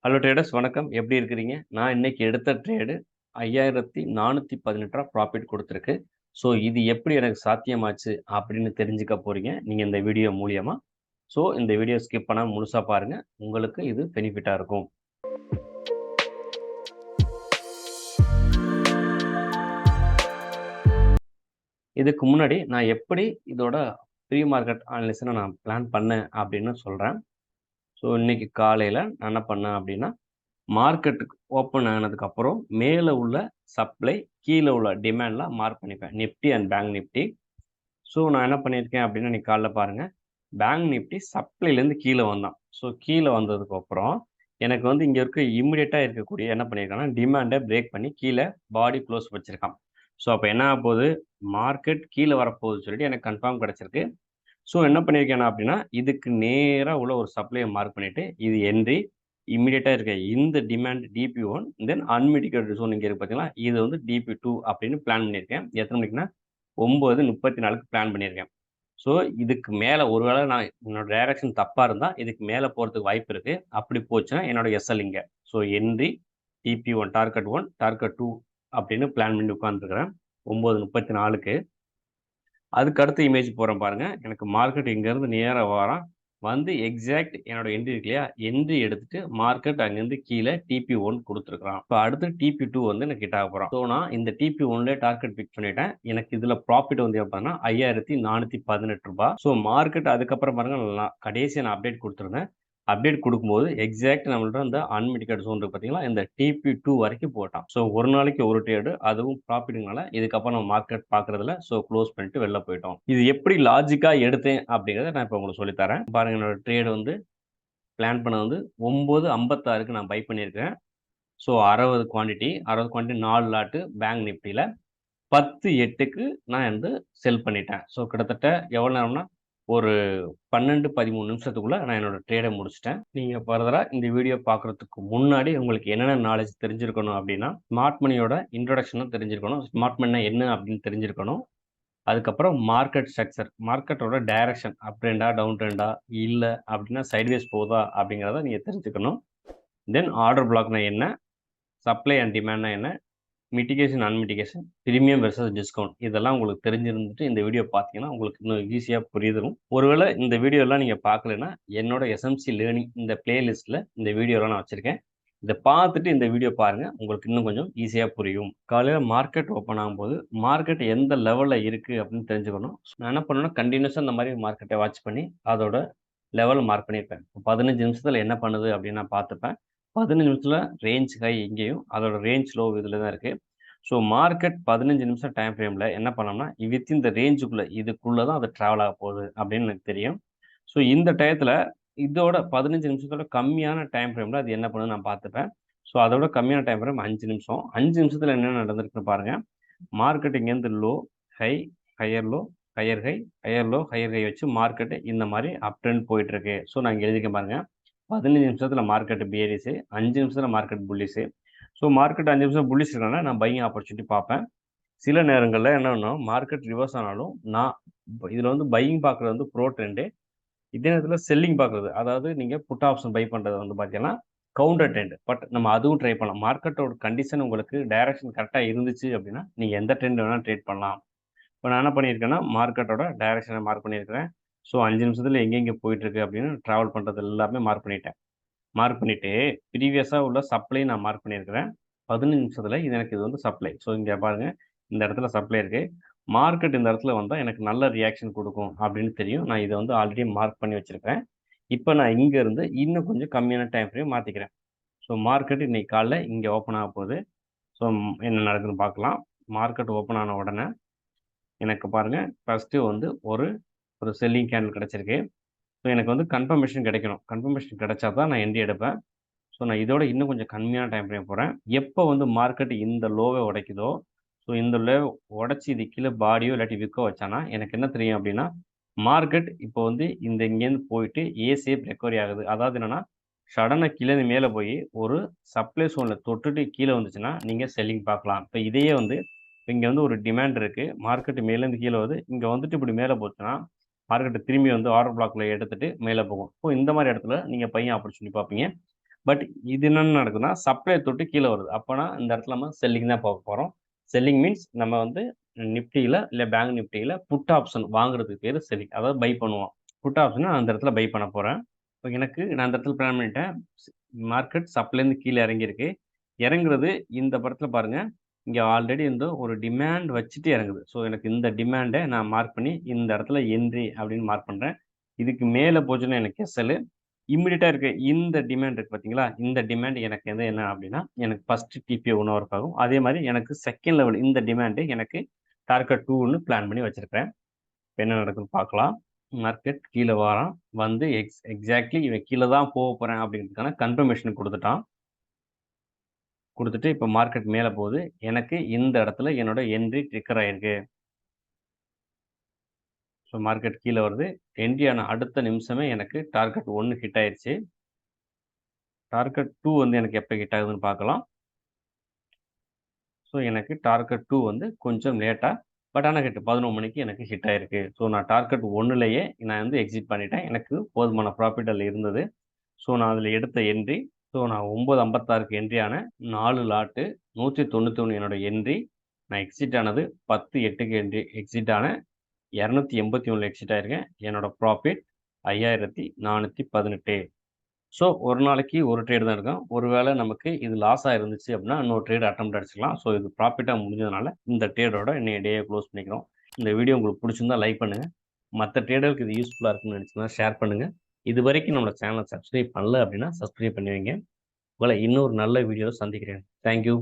Hello traders வணக்கம். எப்படி இருக்கிறீங்க? நான் இன்னைக்கு எடுத்த ட்ரேடு 5418 ப்ராஃபிட் கொடுத்துருக்கு. ஸோ இது எப்படி எனக்கு சாத்தியமாச்சு அப்படின்னு தெரிஞ்சுக்க போறீங்க நீங்க இந்த வீடியோ மூலியமா. ஸோ இந்த வீடியோ ஸ்கிப் பண்ணாம முழுசா பாருங்க. உங்களுக்கு இது பெனிஃபிட்டா இருக்கும். இதுக்கு முன்னாடி நான் எப்படி இதோட ப்ரீ மார்க்கெட் அனலிசிஸை நான் பிளான் பண்ணேன் அப்படின்னு சொல்றேன். ஸோ இன்னைக்கு காலையில நான் என்ன பண்ணேன் அப்படின்னா, மார்க்கெட்டுக்கு ஓப்பன் ஆனதுக்கப்புறம் மேலே உள்ள சப்ளை கீழே உள்ள டிமாண்ட்லாம் மார்க் பண்ணிப்பேன். Nifty and bank Nifty. So நான் என்ன பண்ணியிருக்கேன் அப்படின்னா, இன்னைக்கு காலைல பாருங்கள், பேங்க் நிஃப்டி சப்ளைலேருந்து கீழே வந்தான். ஸோ கீழே வந்ததுக்கப்புறம் எனக்கு வந்து இங்கே இருக்க இம்மிடியட்டாக இருக்கக்கூடிய என்ன பண்ணியிருக்காங்கன்னா, டிமாண்டை பிரேக் பண்ணி கீழே பாடி க்ளோஸ் வச்சுருக்கான். ஸோ அப்போ என்ன ஆக போகுது, மார்க்கெட் கீழே வரப்போகுதுன்னு சொல்லிட்டு எனக்கு கன்ஃபார்ம் கிடச்சிருக்கு. ஸோ என்ன பண்ணியிருக்கேன் அப்படின்னா, இதுக்கு நேராக உள்ள ஒரு சப்ளையை மார்க் பண்ணிவிட்டு, இது என்ட்ரி இம்மிடியேட்டாக இருக்க இந்த டிமாண்ட் DP1 தென் அன்மிட்டிகேட்டட் ஜோன் இங்கே இருக்குது பார்த்தீங்களா, இது வந்து DP2 அப்படின்னு பிளான் பண்ணியிருக்கேன். எத்தனை மணிக்குன்னா 9:34க்கு பிளான் பண்ணியிருக்கேன். ஸோ இதுக்கு மேலே ஒருவேளை நான் என்னோட டைரக்ஷன் தப்பாக இருந்தால் இதுக்கு மேலே போகிறதுக்கு வாய்ப்பு இருக்குது. அப்படி போச்சுன்னா என்னோட எஸ்எல் இங்கே. So entry DP1 target 1 target 2 அப்படின்னு பிளான் பண்ணி உட்காந்துருக்கிறேன் 9:34க்கு. அதுக்கு அடுத்த இமேஜ் போகிறேன் பாருங்கள். எனக்கு மார்க்கெட் இங்கேருந்து நேராக வரான் வந்து எக்ஸாக்ட் என்னோட என்ட்ரி இருக்கு இல்லையா, என்ட்ரி எடுத்துட்டு மார்க்கெட் அங்கேருந்து கீழே TP1 கொடுத்துருக்கான். இப்போ அடுத்து TP2 வந்து எனக்கு கிட்ட ஆக போகிறான். ஸோ நான் இந்த TP1லேயே டார்கெட் பிக் பண்ணிட்டேன். எனக்கு இதில் ப்ராஃபிட் வந்து எப்படின்னா 5418 ரூபாய். ஸோ மார்க்கெட் அதுக்கப்புறம் பாருங்கள், நான் கடைசியாக நான் அப்டேட் கொடுத்துருந்தேன். அப்டேட் கொடுக்கும்போது எக்ஸாக்ட் நம்மள்ட்ட அந்த அன்மிட்டிகேட் ஜோன் இருக்கு பார்த்தீங்களா, இந்த TP2 வரைக்கும் போட்டான். ஸோ ஒரு நாளைக்கு ஒரு ட்ரேடு, அதுவும் ப்ராஃபிட்டுனால இதுக்கப்புறம் நம்ம மார்க்கெட் பார்க்குறதுல ஸோ க்ளோஸ் பண்ணிட்டு வெளில போயிட்டோம். இது எப்படி லாஜிக்காக எடுத்தேன் அப்படிங்கிறத நான் இப்போ உங்களுக்கு சொல்லித்தரேன் பாருங்கள். என்னோட ட்ரேடு வந்து பிளான் பண்ண வந்து 9:56க்கு நான் பை பண்ணியிருக்கேன். ஸோ 60 குவான்டிட்டி 4 லாட்டு பேங்க் நிஃப்டியில் 10:08க்கு நான் வந்து செல் பண்ணிட்டேன். ஸோ கிட்டத்தட்ட எவ்வளோ நேரம்னா ஒரு 12-13 நிமிஷத்துக்குள்ள நான் என்னோட ட்ரேடை முடிச்சிட்டேன். நீங்கள் ஃபர்தராக இந்த வீடியோ பார்க்குறதுக்கு முன்னாடி உங்களுக்கு என்னென்ன நாலேஜ் தெரிஞ்சிருக்கணும் அப்படின்னா, ஸ்மார்ட் மணியோட இன்ட்ரொடக்ஷனும் தெரிஞ்சிருக்கணும். ஸ்மார்ட் மணினா என்ன அப்படின்னு தெரிஞ்சிருக்கணும். அதுக்கப்புறம் மார்க்கெட் ஸ்ட்ரக்சர், மார்க்கெட்டோட டைரக்ஷன் அப் ட்ரெண்டா டவுன் ட்ரெண்டா இல்லை அப்படின்னா சைட்வேஸ் போதா அப்படிங்கிறத நீங்கள் தெரிஞ்சுக்கணும். தென் ஆர்டர் பிளாக்னா என்ன, சப்ளை அண்ட் டிமாண்ட்னா என்ன, மிட்டிகேஷன் அன்மிட்டிகேஷன், பிரீமியம் வெர்சஸ் டிஸ்கவுண்ட், இதெல்லாம் உங்களுக்கு தெரிஞ்சிருந்துட்டு இந்த வீடியோ பார்த்தீங்கன்னா உங்களுக்கு இன்னும் ஈஸியாக புரியுதும். ஒருவேளை இந்த வீடியோலாம் நீங்கள் பார்க்கலன்னா என்னோட எஸ்எம்சி லேர்னிங் இந்த பிளேலிஸ்ட்டில் இந்த வீடியோலாம் நான் வச்சுருக்கேன். இதை பார்த்துட்டு இந்த வீடியோ பாருங்கள், உங்களுக்கு இன்னும் கொஞ்சம் ஈஸியாக புரியும். காலையில் மார்க்கெட் ஓப்பன் ஆகும்போது மார்க்கெட் எந்த லெவலில் இருக்குது அப்படின்னு தெரிஞ்சுக்கணும். நான் என்ன பண்ணணும்னா கண்டினியூஸாக இந்த மாதிரி மார்க்கெட்டை வாட்ச் பண்ணி அதோட லெவல் மார்க் பண்ணியிருப்பேன். 15 நிமிஷத்தில் என்ன பண்ணுது அப்படின்னு நான் பார்த்துப்பேன். 15 நிமிஷத்தில் ரேஞ்ச் ஹை இங்கேயும் அதோட ரேஞ்ச் லோ இதில் தான் இருக்குது. ஸோ மார்க்கெட் 15 நிமிஷம் டைம் ஃப்ரேமில் என்ன பண்ணோம்னா வித்தின் இந்த ரேஞ்சுக்குள்ளே இதுக்குள்ளே தான் அது ட்ராவல் ஆக போகுது அப்படின்னு எனக்கு தெரியும். ஸோ இந்த டயத்தில் இதோட 15 நிமிஷத்தோட கம்மியான டைம் ஃப்ரேமில் அது என்ன பண்ணுது நான் பார்த்துப்பேன். ஸோ அதோட கம்மியான டைம் ஃப்ரேம் 5 நிமிஷம். 5 நிமிஷத்தில் என்ன நடந்திருக்குன்னு பாருங்கள். மார்க்கெட் இங்கேருந்து low high higher low higher high higher low higher high வச்சு மார்க்கெட்டு இந்த மாதிரி அப் ட்ரெண்ட் போயிட்டுருக்கு. ஸோ நான் இங்கே எழுதிக்க பாருங்கள். 15 நிமிஷத்தில் மார்க்கெட் பியரிஸு, 5 நிமிஷத்தில் மார்க்கெட் புல்லிஸு. ஸோ மார்க்கெட் 5 நிமிஷம் புல்லிஷ் இருக்கனால நான் பையிங் ஆப்பர்ச்சுனிட்டி பார்ப்பேன். சில நேரங்களில் என்னன்னா மார்க்கெட் ரிவர்ஸ் ஆனாலும் நான் இதில் வந்து பையிங் பார்க்குறது வந்து ப்ரோ ட்ரெண்டு, இதே நேரத்தில் செல்லிங் பார்க்குறது, அதாவது நீங்கள் புட் ஆப்ஷன் பை பண்ணுறது வந்து பார்த்தீங்கன்னா கவுண்டர் ட்ரெண்ட். பட் நம்ம அதுவும் ட்ரை பண்ணலாம். மார்க்கெட்டோட கண்டிஷன் உங்களுக்கு டைரக்ஷன் கரெக்டாக இருந்துச்சு அப்படின்னா நீங்கள் எந்த ட்ரெண்ட் வேணால் ட்ரேட் பண்ணலாம். இப்போ நான் என்ன பண்ணியிருக்கேன்னா மார்க்கெட்டோட டைரக்ஷனை மார்க் பண்ணியிருக்கிறேன். ஸோ 5 நிமிஷத்தில் எங்கெங்கே போயிட்டுருக்கு அப்படின்னு ட்ராவல் பண்ணுறது எல்லாமே மார்க் பண்ணிட்டேன். மார்க் பண்ணிவிட்டு ப்ரீவியஸாக உள்ள சப்ளை நான் மார்க் பண்ணியிருக்கிறேன். 15 நிமிஷத்தில் இது எனக்கு இது வந்து சப்ளை. ஸோ இங்கே பாருங்கள், இந்த இடத்துல சப்ளை இருக்குது. மார்க்கெட் இந்த இடத்துல வந்தால் எனக்கு நல்ல ரியாக்ஷன் கொடுக்கும் அப்படின்னு தெரியும். நான் இதை வந்து ஆல்ரெடி மார்க் பண்ணி வச்சுருக்கேன். இப்போ நான் இங்கேருந்து இன்னும் கொஞ்சம் கம்மியான டைம் ஃப்ரேம் மாற்றிக்கிறேன். ஸோ மார்க்கெட் இன்றைக்கி காலைல இங்கே ஓப்பன் ஆக போகுது. ஸோ என்ன நடக்குதுன்னு பார்க்கலாம். மார்க்கெட் ஓப்பன் ஆன உடனே எனக்கு பாருங்கள் ஃபஸ்ட்டு வந்து ஒரு செல்லிங் கேண்டில் கிடச்சிருக்கு. ஸோ எனக்கு வந்து கன்ஃபர்மேஷன் கிடைக்கணும். கன்ஃபர்மேஷன் கிடைச்சா தான் நான் என்ட்ரி எடுப்பேன். ஸோ நான் இதோட இன்னும் கொஞ்சம் கம்மியான டைம் ஃப்ரேம் போகிறேன். எப்போ வந்து மார்க்கெட் இந்த லோவை உடைக்குதோ, ஸோ இந்த லோ உடச்சி இது கீழே பாடியோ இல்லாட்டி விற்கோ வச்சானா எனக்கு என்ன தெரியும் அப்படின்னா, மார்க்கெட் இப்போ வந்து இந்த இங்கேருந்து போயிட்டு ஷேப் ரெக்கவரி ஆகுது. அதாவது என்னென்னா சடனாக கீழேருந்து மேலே போய் ஒரு சப்ளை சோனில் தொட்டுட்டு கீழே வந்துச்சுன்னா நீங்கள் செல்லிங் பார்க்கலாம். இப்போ இதையே வந்து இங்கே வந்து ஒரு டிமாண்ட் இருக்குது. மார்க்கெட் மேலேருந்து கீழே வருது. இங்கே வந்துட்டு இப்படி மேலே போச்சுன்னா மார்க்கெட்டு திரும்பி வந்து ஆர்டர் பிளாக்ல எடுத்துகிட்டு மேலே போகும். ஸோ இந்த மாதிரி இடத்துல நீங்கள் பையன் ஆப்பர்ச்சுனிட்டி பார்ப்பீங்க. பட் இது என்ன நடக்குதுன்னா சப்ளை தொட்டு கீழே வருது. அப்போனா இந்த இடத்துல நம்ம செல்லிங் தான் பார்க்க போகிறோம். செல்லிங் மீன்ஸ் நம்ம வந்து நிஃப்டியில் இல்லை பேங்க் நிஃப்டியில் புட் ஆப்ஷன் வாங்குறதுக்கு பேர் செல்லிங், அதாவது பை பண்ணுவோம். புட் ஆப்ஷன் அந்த இடத்துல பை பண்ண போகிறேன். இப்போ எனக்கு நான் அந்த இடத்துல பிளான் பண்ணிட்டேன். மார்க்கெட் சப்ளைலேருந்து கீழே இறங்கியிருக்கு. இறங்குறது இந்த படத்தில் பாருங்கள், இங்கே ஆல்ரெடி வந்து ஒரு டிமாண்ட் வச்சுட்டு இறங்குது. ஸோ எனக்கு இந்த டிமாண்டை நான் மார்க் பண்ணி இந்த இடத்துல என்ட்ரி அப்படின்னு மார்க் பண்ணுறேன். இதுக்கு மேலே போச்சுன்னா எனக்கு எஸ்எல். இம்மிடியட்டாக இருக்க இந்த டிமாண்ட் இருக்குது பார்த்தீங்களா, இந்த டிமாண்ட் எனக்கு எது என்ன அப்படின்னா, எனக்கு ஃபஸ்ட்டு டிபிஓ 1 ஹவருக்கு ஆகும். அதே மாதிரி எனக்கு செகண்ட் லெவல் இந்த டிமாண்டு எனக்கு டார்கெட் 2ன்னு பிளான் பண்ணி வச்சுருக்கேன். என்ன நடக்குதுன்னு பார்க்கலாம். மார்க்கெட் கீழே வரான், வந்து எக்ஸாக்ட்லி இவன் கீழே தான் போக போகிறேன் அப்படிங்கிறதுக்கான கன்ஃபர்மேஷன் கொடுத்துட்டான். கொடுத்துட்டு இப்போ மார்க்கெட் மேலே போகுது. எனக்கு இந்த இடத்துல என்னோட என்ட்ரி ட்ரிக்கர் ஆகிருக்கு. ஸோ மார்க்கெட் கீழே வருது. என்ட்ரி ஆன அடுத்த நிமிஷமே எனக்கு டார்கெட் 1 ஹிட் ஆயிடுச்சு. டார்கெட் 2 வந்து எனக்கு எப்போ ஹிட் ஆகுதுன்னு பார்க்கலாம். ஸோ எனக்கு டார்கெட் 2 வந்து கொஞ்சம் லேட்டாக, பட் ஆனால் ஹிட் 11 மணிக்கு எனக்கு ஹிட் ஆகிருக்கு. ஸோ நான் டார்கெட் 1லேயே நான் வந்து எக்ஸிட் பண்ணிட்டேன். எனக்கு போதுமான ப்ராஃபிட் அதில் இருந்தது. ஸோ நான் அதில் எடுத்த என்ட்ரி, ஸோ நான் 9:56க்கு என்ட்ரி ஆனேன். 4 லாட்டு 191 என்னோட என்ட்ரி. நான் எக்ஸிட் ஆனது 10:08க்கு எக்ஸிட் ஆனேன். 281 எக்ஸிட் ஆயிருக்கேன். என்னோட ப்ராஃபிட் 5418. ஸோ ஒரு நாளைக்கு ஒரு ட்ரேடு தான் இருக்கும். ஒருவேளை நமக்கு இது லாஸாக இருந்துச்சு அப்படின்னா இன்னொரு ட்ரேடு அட்டெம்ப்ட் அடிச்சுக்கலாம். ஸோ இது ப்ராஃபிட்டாக முடிஞ்சதுனால இந்த ட்ரேடோட இன்னைய டேயை க்ளோஸ் பண்ணிக்கிறோம். இந்த வீடியோ உங்களுக்கு பிடிச்சிருந்தா லைக் பண்ணுங்கள். மற்ற ட்ரேடருக்கு இது யூஸ்ஃபுல்லாக இருக்குன்னு நினச்சிங்கன்னா ஷேர் பண்ணுங்கள். இது வரைக்கும் நம்மளோட சேனலை சப்ஸ்கிரைப் பண்ணல அப்படின்னா சப்ஸ்கிரைப் பண்ணி வைங்க. உங்களை இன்னொரு நல்ல வீடியோவில் சந்திக்கிறேன். தேங்க்யூ.